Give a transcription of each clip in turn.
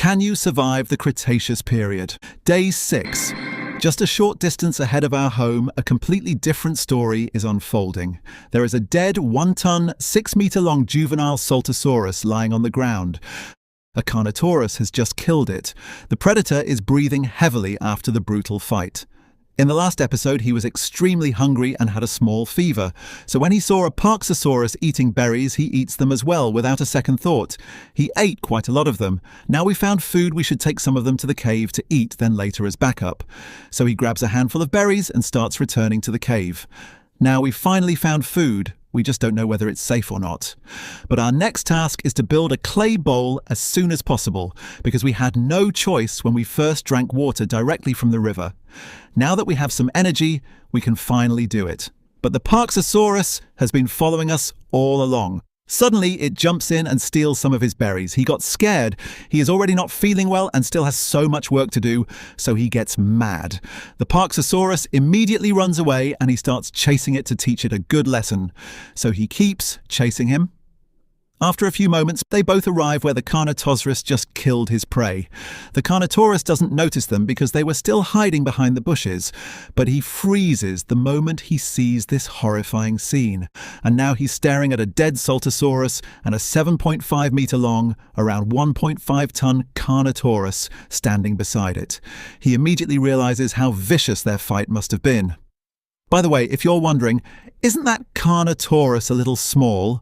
Can you survive the Cretaceous period? Day 6. Just a short distance ahead of our home, a completely different story is unfolding. There is a dead 1-ton, 6-meter-long juvenile Saltosaurus lying on the ground. A Carnotaurus has just killed it. The predator is breathing heavily after the brutal fight. In the last episode, he was extremely hungry and had a small fever. So when he saw a Parksasaurus eating berries, he eats them as well, without a second thought. He ate quite a lot of them. Now we found food, we should take some of them to the cave to eat, then later as backup. So he grabs a handful of berries and starts returning to the cave. Now we've finally found food. We just don't know whether it's safe or not. But our next task is to build a clay bowl as soon as possible, because we had no choice when we first drank water directly from the river. Now that we have some energy, we can finally do it. But the Parksasaurus has been following us all along. Suddenly, it jumps in and steals some of his berries. He got scared. He is already not feeling well and still has so much work to do, so he gets mad. The Parksasaurus immediately runs away and he starts chasing it to teach it a good lesson. So he keeps chasing him. After a few moments, they both arrive where the Carnotaurus just killed his prey. The Carnotaurus doesn't notice them because they were still hiding behind the bushes, but he freezes the moment he sees this horrifying scene. And now he's staring at a dead Saltosaurus and a 7.5-meter-long, around 1.5-ton Carnotaurus standing beside it. He immediately realizes how vicious their fight must have been. By the way, if you're wondering, isn't that Carnotaurus a little small?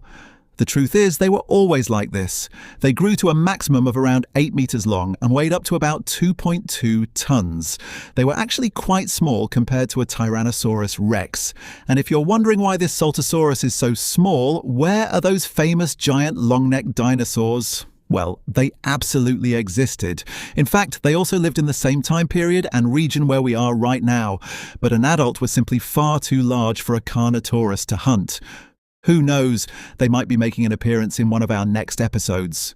The truth is, they were always like this. They grew to a maximum of around 8 meters long and weighed up to about 2.2 tons. They were actually quite small compared to a Tyrannosaurus rex. And if you're wondering why this Saltosaurus is so small, where are those famous giant long-necked dinosaurs? Well, they absolutely existed. In fact, they also lived in the same time period and region where we are right now. But an adult was simply far too large for a Carnotaurus to hunt. Who knows, they might be making an appearance in one of our next episodes.